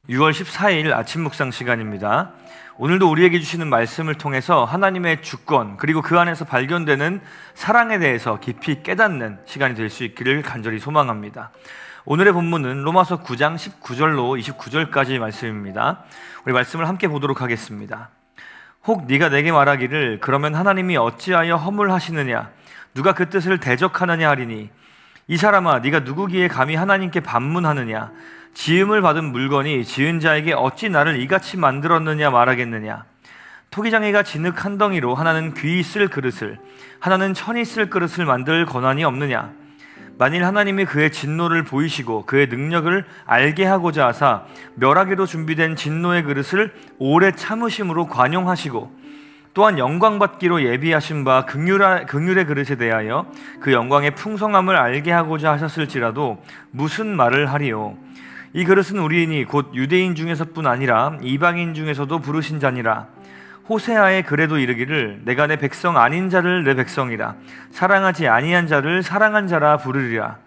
6월 14일 아침 묵상 시간입니다. 오늘도 우리에게 주시는 말씀을 통해서 하나님의 주권 그리고 그 안에서 발견되는 사랑에 대해서 깊이 깨닫는 시간이 될 수 있기를 간절히 소망합니다. 오늘의 본문은 로마서 9장 19절로 29절까지 말씀입니다. 우리 말씀을 함께 보도록 하겠습니다. 혹 네가 내게 말하기를 그러면 하나님이 어찌하여 허물하시느냐 누가 그 뜻을 대적하느냐 하리니 이 사람아 네가 누구기에 감히 하나님께 반문하느냐 지음을 받은 물건이 지은 자에게 어찌 나를 이같이 만들었느냐 말하겠느냐 토기장이가 진흙 한 덩이로 하나는 귀 쓸 그릇을 하나는 천이 쓸 그릇을 만들 권한이 없느냐 만일 하나님이 그의 진노를 보이시고 그의 능력을 알게 하고자 하사 멸하기로 준비된 진노의 그릇을 오래 참으심으로 관용하시고 또한 영광받기로 예비하신 바 긍휼의 그릇에 대하여 그 영광의 풍성함을 알게 하고자 하셨을지라도 무슨 말을 하리요 이 그릇은 우리인이 곧 유대인 중에서뿐 아니라 이방인 중에서도 부르신 자니라. 호세아의 글에도 이르기를 내가 내 백성 아닌 자를 내 백성이라 사랑하지 아니한 자를 사랑한 자라 부르리라.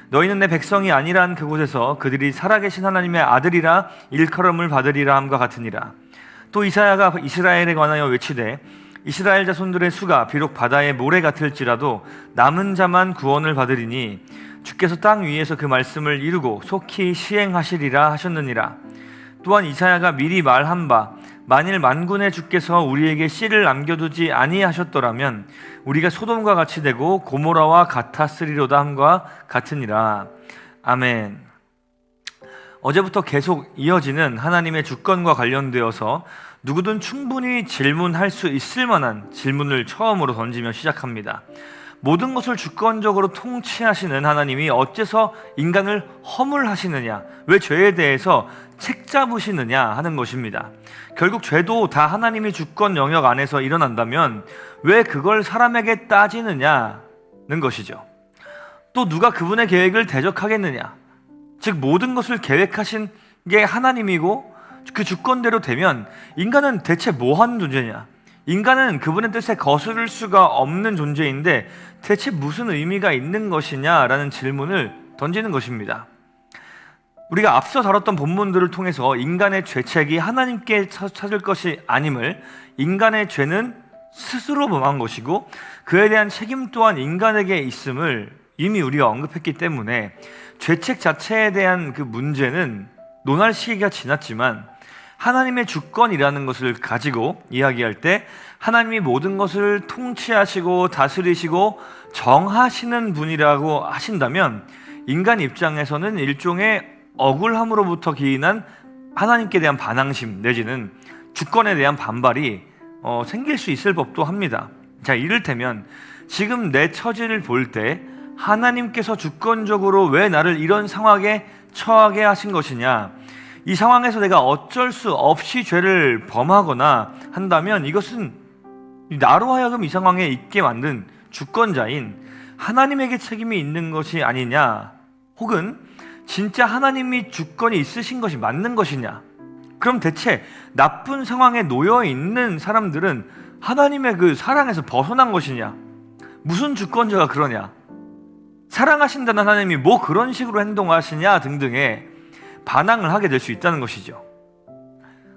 너희는 내 백성이 아니란 그곳에서 그들이 살아계신 하나님의 아들이라 일컬음을 받으리라 함과 같으니라. 또 이사야가 이스라엘에 관하여 외치되 이스라엘 자손들의 수가 비록 바다의 모래 같을지라도 남은 자만 구원을 받으리니 주께서 땅 위에서 그 말씀을 이루고 속히 시행하시리라 하셨느니라. 또한 이사야가 미리 말한 바 만일 만군의 주께서 우리에게 씨를 남겨두지 아니하셨더라면 우리가 소돔과 같이 되고 고모라와 같았으리로다 함과 같으니라. 아멘. 어제부터 계속 이어지는 하나님의 주권과 관련되어서 누구든 충분히 질문할 수 있을 만한 질문을 처음으로 던지며 시작합니다. 모든 것을 주권적으로 통치하시는 하나님이 어째서 인간을 허물하시느냐, 왜 죄에 대해서 책 잡으시느냐 하는 것입니다. 결국 죄도 다 하나님이 주권 영역 안에서 일어난다면 왜 그걸 사람에게 따지느냐는 것이죠. 또 누가 그분의 계획을 대적하겠느냐, 즉 모든 것을 계획하신 게 하나님이고 그 주권대로 되면 인간은 대체 뭐 하는 존재냐, 인간은 그분의 뜻에 거스를 수가 없는 존재인데 대체 무슨 의미가 있는 것이냐라는 질문을 던지는 것입니다. 우리가 앞서 다뤘던 본문들을 통해서 인간의 죄책이 하나님께 찾을 것이 아님을, 인간의 죄는 스스로 범한 것이고 그에 대한 책임 또한 인간에게 있음을 이미 우리가 언급했기 때문에 죄책 자체에 대한 그 문제는 논할 시기가 지났지만 하나님의 주권이라는 것을 가지고 이야기할 때 하나님이 모든 것을 통치하시고 다스리시고 정하시는 분이라고 하신다면 인간 입장에서는 일종의 억울함으로부터 기인한 하나님께 대한 반항심 내지는 주권에 대한 반발이 생길 수 있을 법도 합니다. 자, 이를테면 지금 내 처지를 볼 때 하나님께서 주권적으로 왜 나를 이런 상황에 처하게 하신 것이냐, 이 상황에서 내가 어쩔 수 없이 죄를 범하거나 한다면 이것은 나로 하여금 이 상황에 있게 만든 주권자인 하나님에게 책임이 있는 것이 아니냐, 혹은 진짜 하나님이 주권이 있으신 것이 맞는 것이냐. 그럼 대체 나쁜 상황에 놓여 있는 사람들은 하나님의 그 사랑에서 벗어난 것이냐, 무슨 주권자가 그러냐, 사랑하신다는 하나님이 뭐 그런 식으로 행동하시냐 등등의 반항을 하게 될 수 있다는 것이죠.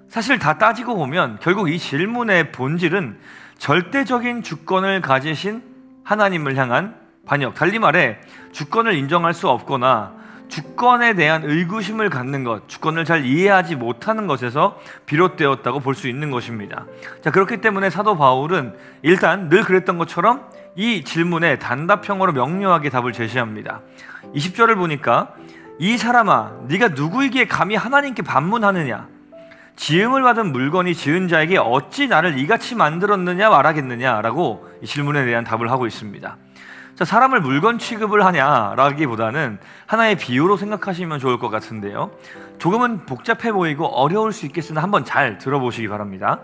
사실 다 따지고 보면 결국 이 질문의 본질은 절대적인 주권을 가지신 하나님을 향한 반역, 달리 말해 주권을 인정할 수 없거나 주권에 대한 의구심을 갖는 것, 주권을 잘 이해하지 못하는 것에서 비롯되었다고 볼 수 있는 것입니다. 자, 그렇기 때문에 사도 바울은 일단 늘 그랬던 것처럼 이 질문에 단답형으로 명료하게 답을 제시합니다. 20절을 보니까 이 사람아 네가 누구이기에 감히 하나님께 반문하느냐 지음을 받은 물건이 지은 자에게 어찌 나를 이같이 만들었느냐 말하겠느냐라고 이 질문에 대한 답을 하고 있습니다. 자, 사람을 물건 취급을 하냐라기보다는 하나의 비유로 생각하시면 좋을 것 같은데요, 조금은 복잡해 보이고 어려울 수 있겠으나 한번 잘 들어보시기 바랍니다.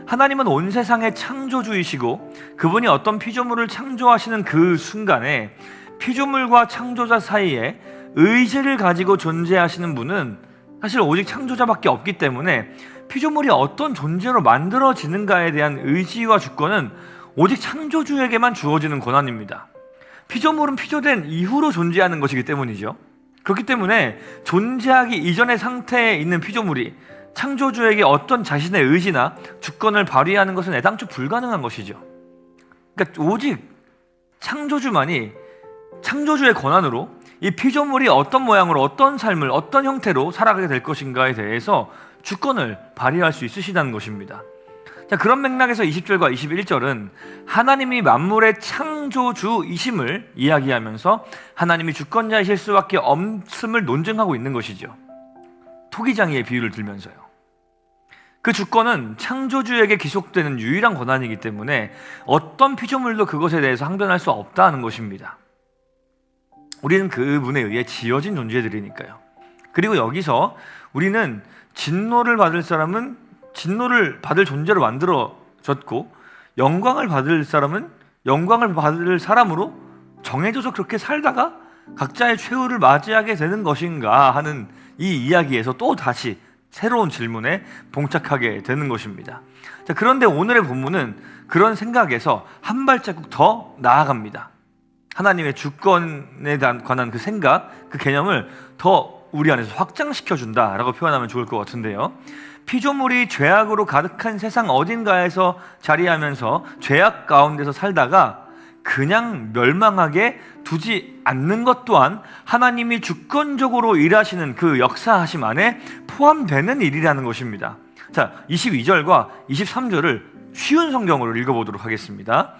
하나님은 온 세상의 창조주이시고 그분이 어떤 피조물을 창조하시는 그 순간에 피조물과 창조자 사이에 의지를 가지고 존재하시는 분은 사실 오직 창조자밖에 없기 때문에 피조물이 어떤 존재로 만들어지는가에 대한 의지와 주권은 오직 창조주에게만 주어지는 권한입니다. 피조물은 피조된 이후로 존재하는 것이기 때문이죠. 그렇기 때문에 존재하기 이전의 상태에 있는 피조물이 창조주에게 어떤 자신의 의지나 주권을 발휘하는 것은 애당초 불가능한 것이죠. 그러니까 오직 창조주만이 창조주의 권한으로 이 피조물이 어떤 모양으로, 어떤 삶을, 어떤 형태로 살아가게 될 것인가에 대해서 주권을 발휘할 수 있으시다는 것입니다. 자, 그런 맥락에서 20절과 21절은 하나님이 만물의 창조주이심을 이야기하면서 하나님이 주권자이실 수밖에 없음을 논증하고 있는 것이죠. 토기장이의 비유를 들면서요. 그 주권은 창조주에게 기속되는 유일한 권한이기 때문에 어떤 피조물도 그것에 대해서 항변할 수 없다는 것입니다. 우리는 그분에 의해 지어진 존재들이니까요. 그리고 여기서 우리는 진노를 받을 사람은 진노를 받을 존재로 만들어졌고, 영광을 받을 사람은 영광을 받을 사람으로 정해져서 그렇게 살다가 각자의 최후를 맞이하게 되는 것인가 하는 이 이야기에서 또 다시 새로운 질문에 봉착하게 되는 것입니다. 자, 그런데 오늘의 본문은 그런 생각에서 한 발자국 더 나아갑니다. 하나님의 주권에 관한 그 생각, 그 개념을 더 우리 안에서 확장시켜준다라고 표현하면 좋을 것 같은데요. 피조물이 죄악으로 가득한 세상 어딘가에서 자리하면서 죄악 가운데서 살다가 그냥 멸망하게 두지 않는 것 또한 하나님이 주권적으로 일하시는 그 역사하심 안에 포함되는 일이라는 것입니다. 자, 22절과 23절을 쉬운 성경으로 읽어보도록 하겠습니다.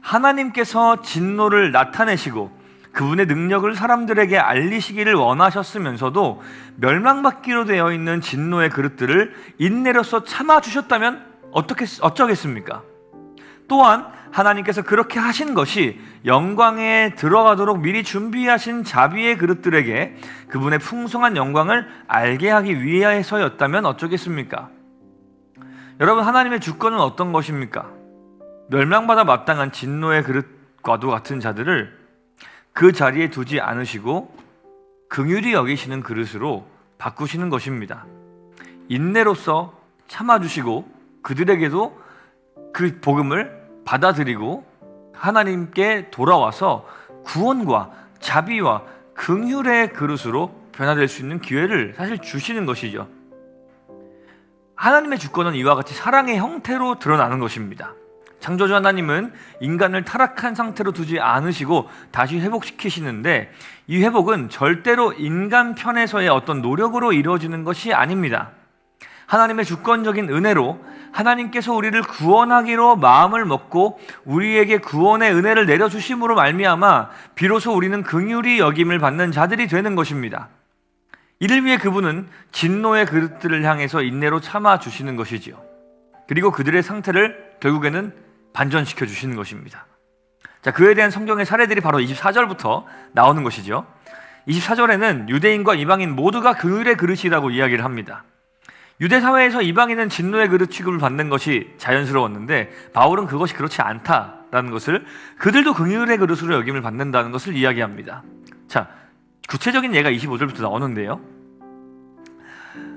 하나님께서 진노를 나타내시고 그분의 능력을 사람들에게 알리시기를 원하셨으면서도 멸망받기로 되어 있는 진노의 그릇들을 인내로서 참아주셨다면 어쩌겠습니까? 또한 하나님께서 그렇게 하신 것이 영광에 들어가도록 미리 준비하신 자비의 그릇들에게 그분의 풍성한 영광을 알게 하기 위해서였다면 어쩌겠습니까? 여러분, 하나님의 주권은 어떤 것입니까? 멸망받아 마땅한 진노의 그릇과도 같은 자들을 그 자리에 두지 않으시고 긍휼히 여기시는 그릇으로 바꾸시는 것입니다. 인내로서 참아주시고 그들에게도 그 복음을 받아들이고 하나님께 돌아와서 구원과 자비와 긍휼의 그릇으로 변화될 수 있는 기회를 사실 주시는 것이죠. 하나님의 주권은 이와 같이 사랑의 형태로 드러나는 것입니다. 창조주 하나님은 인간을 타락한 상태로 두지 않으시고 다시 회복시키시는데, 이 회복은 절대로 인간 편에서의 어떤 노력으로 이루어지는 것이 아닙니다. 하나님의 주권적인 은혜로 하나님께서 우리를 구원하기로 마음을 먹고 우리에게 구원의 은혜를 내려주심으로 말미암아 비로소 우리는 긍휼히 여김을 받는 자들이 되는 것입니다. 이를 위해 그분은 진노의 그릇들을 향해서 인내로 참아주시는 것이지요. 그리고 그들의 상태를 결국에는 반전시켜 주시는 것입니다. 자, 그에 대한 성경의 사례들이 바로 24절부터 나오는 것이죠. 24절에는 유대인과 이방인 모두가 긍휼의 그릇이라고 이야기를 합니다. 유대 사회에서 이방인은 진노의 그릇 취급을 받는 것이 자연스러웠는데 바울은 그것이 그렇지 않다라는 것을, 그들도 긍휼의 그릇으로 여김을 받는다는 것을 이야기합니다. 자, 구체적인 예가 25절부터 나오는데요.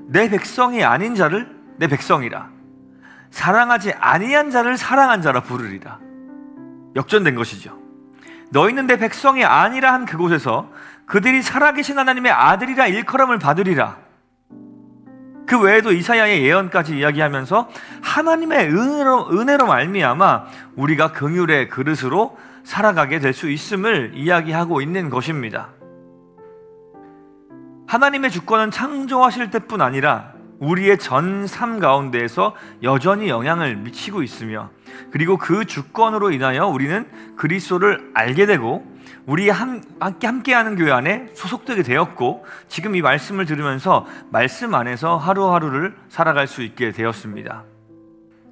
내 백성이 아닌 자를 내 백성이라, 사랑하지 아니한 자를 사랑한 자라 부르리라. 역전된 것이죠. 너희는 내 백성이 아니라 한 그곳에서 그들이 살아계신 하나님의 아들이라 일컬음을 받으리라. 그 외에도 이사야의 예언까지 이야기하면서 하나님의 은혜로 말미암아 우리가 긍휼의 그릇으로 살아가게 될 수 있음을 이야기하고 있는 것입니다. 하나님의 주권은 창조하실 때뿐 아니라 우리의 전 삶 가운데에서 여전히 영향을 미치고 있으며, 그리고 그 주권으로 인하여 우리는 그리스도를 알게 되고 우리 함께하는 교회 안에 소속되게 되었고, 지금 이 말씀을 들으면서 말씀 안에서 하루하루를 살아갈 수 있게 되었습니다.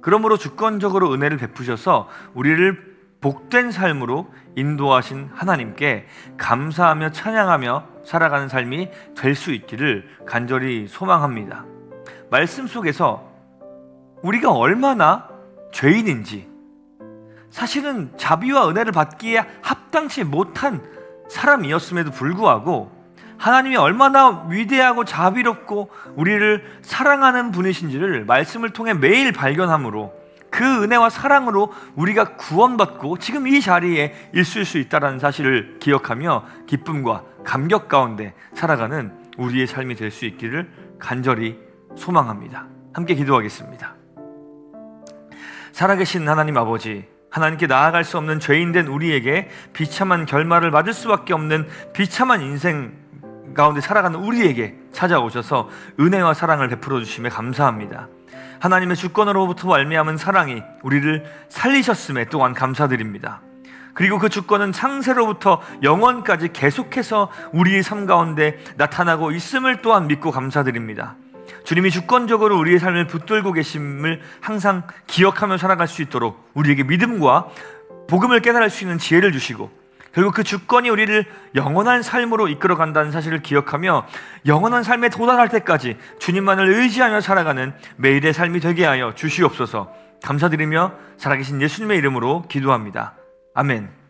그러므로 주권적으로 은혜를 베푸셔서 우리를 복된 삶으로 인도하신 하나님께 감사하며 찬양하며 살아가는 삶이 될 수 있기를 간절히 소망합니다. 말씀 속에서 우리가 얼마나 죄인인지, 사실은 자비와 은혜를 받기에 합당치 못한 사람이었음에도 불구하고 하나님이 얼마나 위대하고 자비롭고 우리를 사랑하는 분이신지를 말씀을 통해 매일 발견함으로 그 은혜와 사랑으로 우리가 구원받고 지금 이 자리에 있을 수 있다는 사실을 기억하며 기쁨과 감격 가운데 살아가는 우리의 삶이 될 수 있기를 간절히 소망합니다. 함께 기도하겠습니다. 살아계신 하나님 아버지, 하나님께 나아갈 수 없는 죄인된 우리에게 비참한 결말을 맞을 수밖에 없는 비참한 인생 가운데 살아가는 우리에게 찾아오셔서 은혜와 사랑을 베풀어 주심에 감사합니다. 하나님의 주권으로부터 말미암은 사랑이 우리를 살리셨음에 또한 감사드립니다. 그리고 그 주권은 창세로부터 영원까지 계속해서 우리의 삶 가운데 나타나고 있음을 또한 믿고 감사드립니다. 주님이 주권적으로 우리의 삶을 붙들고 계심을 항상 기억하며 살아갈 수 있도록 우리에게 믿음과 복음을 깨달을 수 있는 지혜를 주시고, 결국 그 주권이 우리를 영원한 삶으로 이끌어간다는 사실을 기억하며 영원한 삶에 도달할 때까지 주님만을 의지하며 살아가는 매일의 삶이 되게 하여 주시옵소서. 감사드리며 살아계신 예수님의 이름으로 기도합니다. 아멘.